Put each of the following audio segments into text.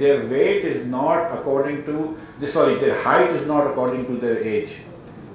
their weight is not according to their height is not according to their age,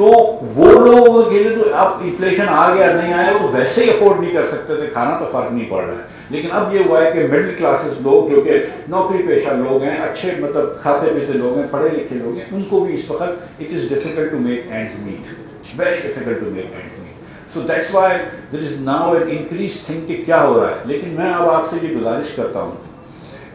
تو وہ لوگوں کے لیے تو اب انفلیشن آ گیا نہیں آیا وہ ویسے ہی افورڈ نہیں کر سکتے تھے کھانا، تو فرق نہیں پڑ رہا ہے. لیکن اب یہ ہوا ہے کہ مڈل کلاسز لوگ جو کہ نوکری پیشہ لوگ ہیں، اچھے مطلب کھاتے پیتے لوگ ہیں، پڑھے لکھے لوگ ہیں، ان کو بھی اس وقت it is difficult to make ends meet, it's very difficult to make ends meet. So that's why there is now an increase thing کہ کیا ہو رہا ہے. لیکن میں اب آپ سے یہ گزارش کرتا ہوں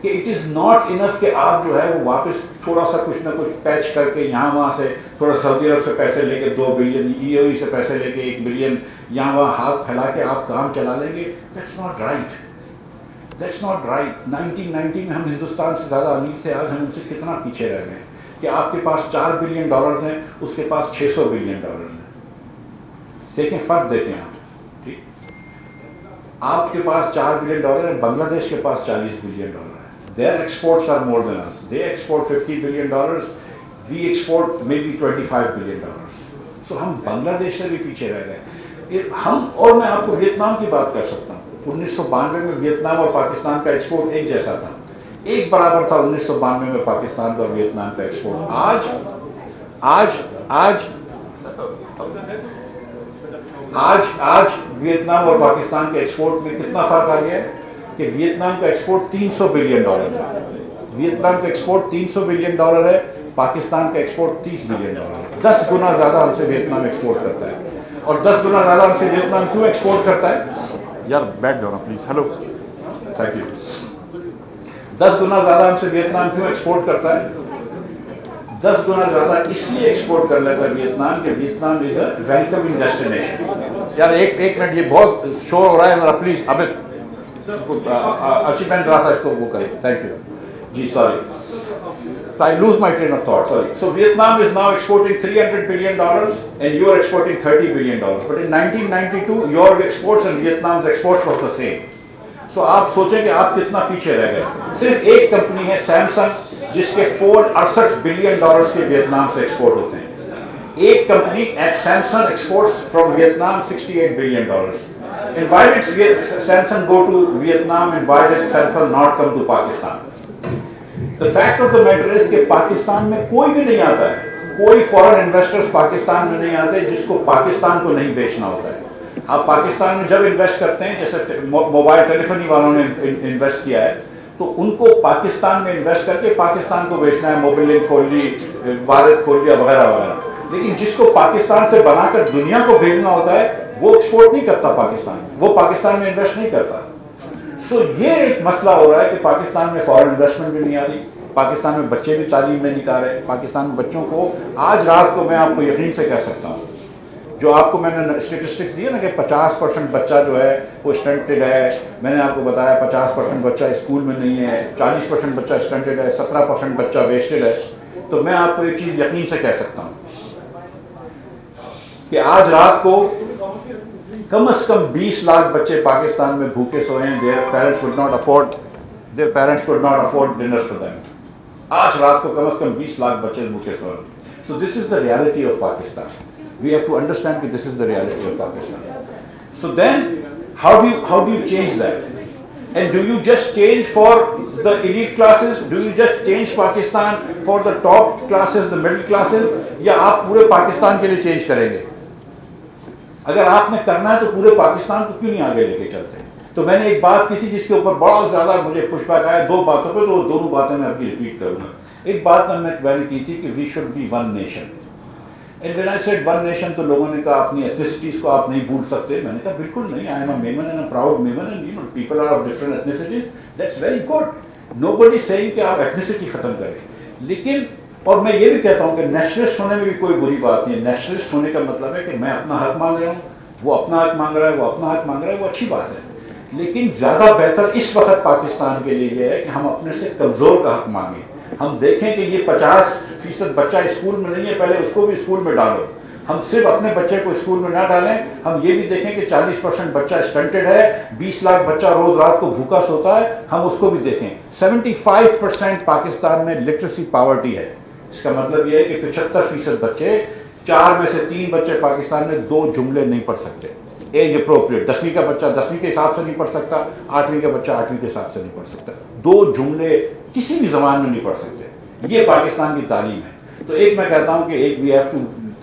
کہ اٹ از ناٹ انف کہ آپ جو ہے وہ واپس تھوڑا سا کچھ نہ کچھ پیچ کر کے یہاں وہاں سے تھوڑا سعودی عرب سے پیسے لے کے 2 بلین، ای او ای سے پیسے لے کے 1 بلین یہاں وہاں ہاتھ پھیلا کے آپ کام چلا لیں گے. That's not right, that's not right. 1990 میں ہم ہندوستان سے زیادہ امیر تھے، آج ہم ان سے کتنا پیچھے رہ گئے کہ آپ کے پاس 4 بلین ڈالرز ہیں، اس کے پاس 600 بلین ڈالرز ہیں. دیکھیں فرق دیکھیں آپ، ٹھیک، آپ کے پاس 4 بلین ڈالر ہے، بنگلہ دیش کے پاس 40 بلین ڈالر ہے. Their exports are more than us. They export $50 billion. We export maybe $25 billion. So ہم بنگلہ دیش سے بھی پیچھے رہ گئے. ہم اور میں آپ کو ویتنام کی بات کر سکتا ہوں. 1992 میں ویتنام اور پاکستان کا ایکسپورٹ ایک جیسا تھا، ایک برابر تھا 1992 میں پاکستان کا اور ویتنام کا ایکسپورٹ. آج آج آج آج آج ویتنام اور پاکستان کے ایکسپورٹ میں کتنا فرق آ گیا ہے کہ ویتنام کا ایکسپورٹ $300 بلین ہے. ویتنام کا ایکسپورٹ $300 بلین ہے، پاکستان کا ایکسپورٹ $30 بلین ہے. 10 گنا زیادہ ہم سے ویتنام ایکسپورٹ کرتا ہے. اور 10 گنا زیادہ ہم سے ویتنام کیوں ایکسپورٹ کرتا ہے؟ یار بیٹھ جاؤ نا پلیز. Hello, thank you. 10 گنا زیادہ ہم سے ویتنام کیوں ایکسپورٹ کرتا ہے؟ 10 گنا زیادہ اس لیے ایکسپورٹ کر لیتا ہے ویتنام کہ ویتنام از اے ویلکمنگ ڈیسٹینیشن. یار ایک منٹ، یہ بہت شور ہو رہا ہے ذرا پلیز. اب ارشد بہن ذرا سا اس کو وہ کریں. تھینک یو جی. Sorry, I lose my train of thought. Sorry. So Vietnam is now exporting $300 billion and you are exporting $30 billion. But in 1992, your exports and Vietnam's exports was the same. So آپ سوچیں کہ آپ کتنا پیچھے رہ گئے. صرف ایک کمپنی ہے سیمسنگ جس کے فون $68 بلین کے ویتنام سے ایکسپورٹ ہوتے ہیں. ایک company at Samsung exports from Vietnam $68 billion. And why did Samsung go to Vietnam and why did Samsung not come to Pakistan? The fact of the matter is کہ پاکستان میں کوئی بھی نہیں آتا ہے، کوئی فورن انویسٹرز پاکستان میں نہیں آتے جس کو پاکستان کو نہیں بیچنا ہوتا ہے. آپ پاکستان میں جب انویسٹ کرتے ہیں، جیسے موبائل ٹیلیفونی والوں نے انویسٹ کیا ہے، تو ان کو پاکستان میں انویسٹ کر کے پاکستان کو بیچنا ہے، موبائل لنک کھول لی، والد کھول لیا وغیرہ وغیرہ. لیکن جس کو پاکستان سے بنا کر دنیا کو بھیجنا ہوتا ہے وہ ایکسپورٹ نہیں کرتا پاکستان، وہ پاکستان میں انویسٹ نہیں کرتا. سو یہ ایک مسئلہ ہو رہا ہے کہ پاکستان میں فارن انویسٹمنٹ بھی نہیں آ رہی، پاکستان میں بچے بھی تعلیم میں نہیں کر رہے. پاکستان میں بچوں کو آج رات کو میں آپ کو یقین سے کہہ سکتا ہوں، جو آپ کو میں نے اسٹیٹسٹکس دیے نا کہ 50% بچہ جو ہے وہ اسٹنٹڈ ہے. میں نے آپ کو بتایا 50% بچہ اسکول میں نہیں ہے، 40% بچہ اسٹنٹڈ ہے، 17% بچہ ویسٹڈ ہے. تو میں آپ کو ایک چیز یقین سے کہہ سکتا ہوں کہ آج رات کو کم از کم 20 لاکھ بچے پاکستان میں بھوکے سوئے ہیں. their parents could not afford dinners for them. آج رات کو کم از کم 20 لاکھ بچے بھوکے سوئے ہیں. So this is the reality of Pakistan. We have to understand that this is the reality of Pakistan. So then how do you change that? And do you just change for the elite classes? Do you just change Pakistan for the top classes, the middle classes? یا آپ پورے پاکستان کے لیے change کریں گے؟ اگر آپ نے کرنا ہے تو پورے پاکستان کو کیوں نہیں آگے لے کے چلتے؟ تو میں نے ایک بات کی تھی جس کے اوپر بہت زیادہ مجھے پش بیک آیا 2 باتوں پہ، تو 2 باتیں میں ابھی ریپیٹ کروں گا. ایک بات میں نے کی تھی کہ we should be one nation. And when I said one nation تو لوگوں نے کہا اپنی ایتھنیسٹیز کو آپ نہیں بھول سکتے. میں نے کہا بالکل نہیں. I am a Memon and a proud Memon and people are of different ethnicities. That's very good. Nobody seeing کہ آپ ایتھنیسٹی ختم کریں. لیکن اور میں یہ بھی کہتا ہوں کہ نیشنلسٹ ہونے میں بھی کوئی بری بات نہیں ہے. نیشنلسٹ ہونے کا مطلب ہے کہ میں اپنا حق مانگ رہا ہوں، وہ اپنا حق مانگ رہا ہے، وہ اپنا حق مانگ رہا ہے، وہ اچھی بات ہے. لیکن زیادہ بہتر اس وقت پاکستان کے لیے یہ ہے کہ ہم اپنے سے کمزور کا حق مانگیں. ہم دیکھیں کہ یہ 50% بچہ اسکول میں نہیں ہے، پہلے اس کو بھی اسکول میں ڈالو. ہم صرف اپنے بچے کو اسکول میں نہ ڈالیں، ہم یہ بھی دیکھیں کہ 40% بچہ اسٹنٹڈ ہے، 20 لاکھ بچہ روز رات کو بھوکا سوتا ہے، ہم اس کو بھی دیکھیں. 75% پاکستان میں لٹریسی پاورٹی ہے. اس کا مطلب یہ ہے کہ 75% بچے، 4 میں سے 3 بچے پاکستان میں 2 جملے نہیں پڑھ سکتے. Age appropriate. 10ویں کا بچہ 10ویں کے حساب سے نہیں پڑھ سکتا، 8ویں کا بچہ 8ویں کے حساب سے نہیں پڑھ سکتا. 2 جملے کسی بھی زبان میں نہیں پڑھ سکتے. یہ پاکستان کی تعلیم ہے. تو ایک میں کہتا ہوں کہ ایک we have to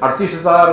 38,000,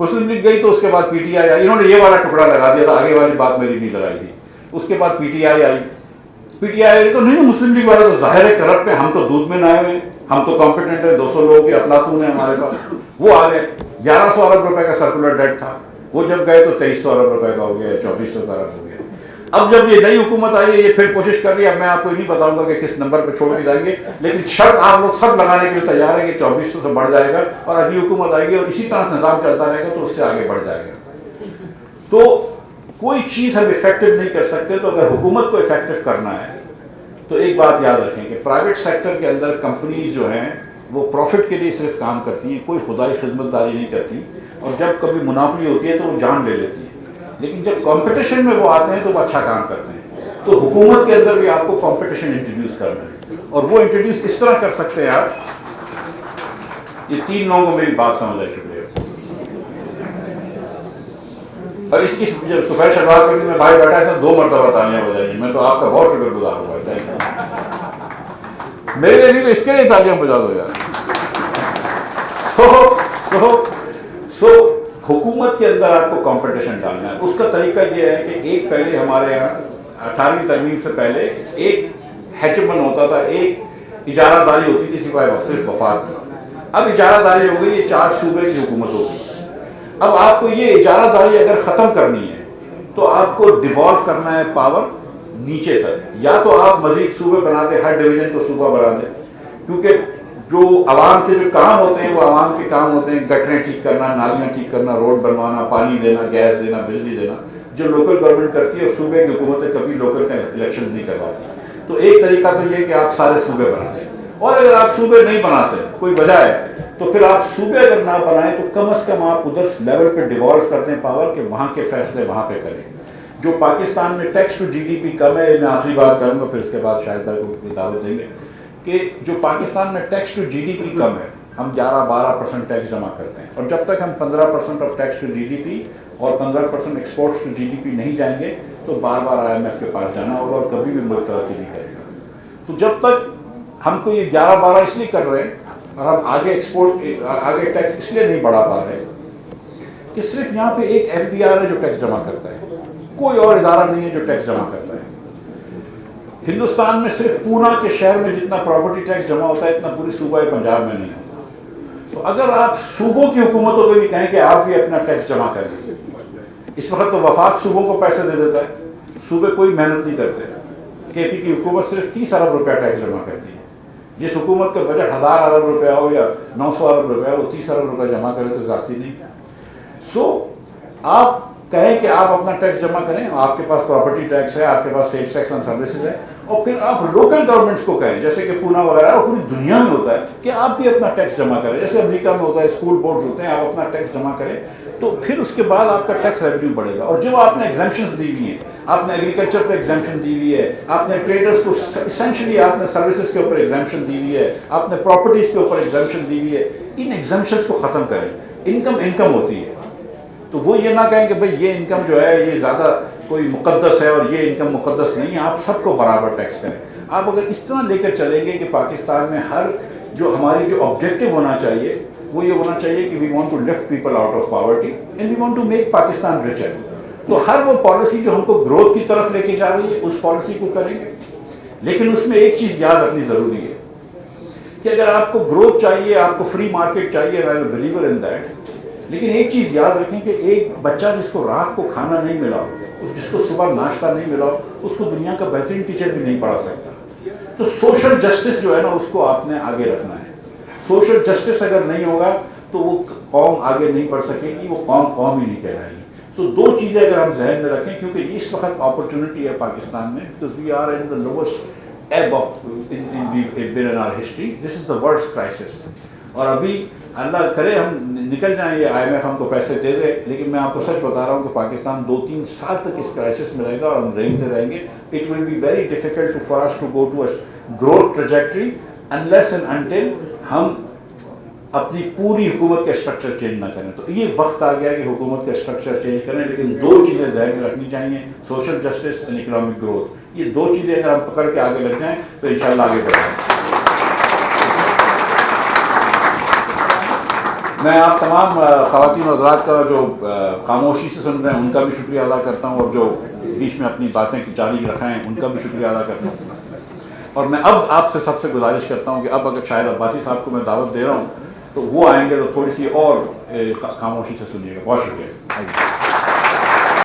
Muslim League گئی تو اس کے بعد پی ٹی آئی آئی, انہوں نے یہ والا ٹکڑا لگا دیا تھا, آگے والی بات میری نہیں لگائی تھی. اس کے بعد P T I I, P T I آئی تو نہیں, مسلم لیگ والے تو ظاہر ہے کرپٹ ہے, ہم تو دودھ میں نہ آئے ہوئے, ہم تو کمپیٹنٹ ہیں, 200 لوگوں کے افلاطون ہیں ہمارے پاس. وہ آ گئے, 1100 ارب روپے کا سرکولر ڈیٹ تھا, وہ جب گئے تو 2300 ارب روپے کا ہو گیا, 2400 ارب ہو گیا. اب جب یہ نئی حکومت آئی ہے, یہ پھر کوشش کر رہی ہے, اب میں آپ کو نہیں بتاؤں گا کہ کس نمبر پہ چھوڑ کے جائیں گے, لیکن شرط آپ لوگ سب لگانے کے لیے تیار ہے کہ 2400 سے بڑھ جائے گا, اور اگلی حکومت آئے گی اور اسی طرح نظام چلتا رہے گا تو اس سے آگے بڑھ جائے گا. تو کوئی چیز ہم افیکٹو نہیں کر سکتے, تو اگر حکومت کو افیکٹو کرنا ہے تو ایک بات یاد رکھیں کہ پرائیویٹ سیکٹر کے اندر کمپنیز جو ہیں وہ پروفٹ کے لیے صرف کام کرتی ہیں, کوئی خدائی خدمت داری نہیں کرتی, اور جب کبھی منافلی ہوتی ہے تو وہ جان لے لیتی ہے, لیکن جب کمپٹیشن میں وہ آتے ہیں تو وہ اچھا کام کرتے ہیں. تو حکومت کے اندر بھی آپ کو کمپٹیشن انٹروڈیوس کرنا ہے, اور وہ انٹروڈیوس اس طرح کر سکتے ہیں آپ. یہ 3 لوگوں کو میری بات سمجھ آئی, شکریہ. اور اس کی جب سفید شلوار پہ میں بھائی بیٹھا ہے سر 2 مرتبہ تالیاں بجائیں, میں تو آپ کا بہت شکر گزار ہوں بھائی, تھینک یو. میرے لیے نہیں تو اس کے لیے تالیاں بجا دو یار. سو حکومت کے اندر آپ کو کمپٹیشن ڈالنا ہے. اس کا طریقہ یہ ہے کہ ایک پہلے ہمارے یہاں 18ویں ترمیم سے پہلے ایک ہیچمن ہوتا تھا, ایک اجارہ داری ہوتی تھی سوائے صرف وفات کی. اب اجارہ داری ہو گئی, یہ 4 صوبے کی حکومت ہوگی. اب آپ کو یہ اجارہ داری اگر ختم کرنی ہے تو آپ کو ڈیوالو کرنا ہے پاور نیچے تک, یا تو آپ مزید صوبے بنا دیں, ہر ڈویژن کو صوبہ بنا دیں, کیونکہ جو عوام کے جو کام ہوتے ہیں وہ عوام کے کام ہوتے ہیں, گٹریں ٹھیک کرنا, نالیاں ٹھیک کرنا, روڈ بنوانا, پانی دینا, گیس دینا, بجلی دینا, جو لوکل گورنمنٹ کرتی ہے. اور صوبے کی حکومتیں کبھی لوکل کا الیکشن نہیں کرواتی. تو ایک طریقہ تو یہ کہ آپ سارے صوبے بنا دیں, اور اگر آپ صوبے نہیں بناتے, کوئی وجہ ہے, تو پھر آپ صوبے اگر نہ بنائیں تو کم از کم آپ ادھر لیول پہ ڈیوالو کر دیں پاور, کہ وہاں کے فیصلے وہاں پہ کریں. جو پاکستان میں tax to G D P کم ہے, میں آخری بات کروں گا پھر اس کے بعد شاید کو دعوت دیں گے, کہ جو پاکستان میں tax to G D P کم ہے, ہم 11-12% ٹیکس جمع کرتے ہیں, اور جب تک ہم 15% of tax to G D P اور 15% exports to G D P نہیں جائیں گے تو بار بار آئی ایم ایف کے پاس جانا ہوگا, اور کبھی بھی ملک ترقی نہیں کرے گا. تو جب تک ہم کو یہ 11-12 اس لیے کر رہے ہیں, اور ہم آگے ٹیکس اس لیے نہیں بڑھا پا رہے کہ صرف یہاں پہ ایک ایف بی آر ہے جو ٹیکس جمع کرتا ہے, کوئی اور ادارہ نہیں ہے جو ٹیکس جمع کرتا ہے. ہندوستان میں صرف پونا کے شہر میں جتنا پراپرٹی ٹیکس جمع ہوتا ہے اتنا پوری صوبہ پنجاب میں نہیں ہوتا. تو اگر آپ صوبوں کی حکومتوں کو بھی کہیں کہ آپ بھی اپنا ٹیکس جمع کریں, اس وقت تو وفاق صوبوں کو پیسے دے دیتا ہے, صوبے کوئی محنت نہیں کرتے. کے پی کی حکومت صرف 30 ارب روپیہ ٹیکس جمع کرتی ہے. جس حکومت کا بجٹ 1000 ارب روپیہ ہو یا 900 ارب روپیہ ہو, وہ 30 ارب روپیہ جمع کرے تو زیادتی نہیں. سو آپ کہیں کہ آپ اپنا ٹیکس جمع کریں, آپ کے پاس پراپرٹی ٹیکس ہے, آپ کے پاس سیلس ٹیکس اینڈ سروسز ہے, اور پھر آپ لوکل گورنمنٹس کو کہیں, جیسے کہ پونا وغیرہ اور پوری دنیا میں ہوتا ہے, کہ آپ بھی اپنا ٹیکس جمع کریں. جیسے امریکہ میں ہوتا ہے, اسکول بورڈز ہوتے ہیں, آپ اپنا ٹیکس جمع کریں, تو پھر اس کے بعد آپ کا ٹیکس ریونیو بڑھے گا. اور جو آپ نے ایگزمپشنز دی ہوئی ہیں, آپ نے ایگریکلچر پہ ایگزمپشن دی ہوئی ہے, آپ نے ٹریڈرز کو اسینشلی آپ نے سروسز کے اوپر ایگزمپشن دی ہوئی ہے, آپ نے پراپرٹیز کے اوپر ایگزمپشن دی ہوئی ہے, ان ایگزمپشنز کو ختم کریں. انکم ہوتی ہے, تو وہ یہ نہ کہیں کہ بھئی یہ انکم جو ہے یہ زیادہ کوئی مقدس ہے اور یہ انکم مقدس نہیں ہے, آپ سب کو برابر ٹیکس کریں. آپ اگر اس طرح لے کر چلیں گے کہ پاکستان میں ہماری جو آبجیکٹو ہونا چاہیے وہ یہ ہونا چاہیے کہ we want to lift people out of poverty and we want to make Pakistan richer, تو ہر وہ پالیسی جو ہم کو گروتھ کی طرف لے کے جا رہی ہے اس پالیسی کو کریں گے. لیکن اس میں ایک چیز یاد رکھنی ضروری ہے کہ اگر آپ کو گروتھ چاہیے, آپ کو فری مارکیٹ چاہیے, آئی am a believer in that, لیکن ایک چیز یاد رکھیں کہ ایک بچہ جس کو رات کو کھانا نہیں ملا ہو, جس کو صبح ناشتہ نہیں ملا ہو, اس کو دنیا کا بہترین ٹیچر بھی نہیں پڑھا سکتا. تو سوشل جسٹس جو ہے نا اس کو آپ نے آگے رکھنا ہے. سوشل جسٹس اگر نہیں ہوگا تو وہ قوم آگے نہیں بڑھ سکے گی, وہ قوم ہی نہیں کہلائے گی. تو 2 چیزیں اگر ہم ذہن میں رکھیں, کیونکہ اس وقت اپرچونٹی ہے پاکستان میں, because we are in the lowest ebb of in our history. This is the worst crisis. اور ابھی اللہ کرے ہم نکل جائیں, یہ آئی ایم ایف ہم کو پیسے دے دے, لیکن میں آپ کو سچ بتا رہا ہوں کہ پاکستان 2-3 سال تک اس کرائسس میں رہے گا, اور ہم رہیں گے. It will be very difficult for us to go to a growth trajectory unless and until ہم اپنی پوری حکومت کا اسٹرکچر چینج نہ کریں. تو یہ وقت آ گیا کہ حکومت کا اسٹرکچر چینج کریں, لیکن 2 چیزیں ذہن میں رکھنی چاہیے, social justice and economic growth. یہ 2 چیزیں اگر ہم پکڑ کے آگے لگ جائیں تو انشاءاللہ آگے بڑھیں. میں آپ تمام خواتین و حضرات کا جو خاموشی سے سن رہے ہیں ان کا بھی شکریہ ادا کرتا ہوں، اور جو بیچ میں اپنی باتیں جاری رکھے ہیں ان کا بھی شکریہ ادا کرتا ہوں. اور میں اب آپ سے سب سے گزارش کرتا ہوں کہ اب اگر شاہد عباسی صاحب کو میں دعوت دے رہا ہوں تو وہ آئیں گے تو تھوڑی سی اور خاموشی سے سنیے گا. بہت شکریہ.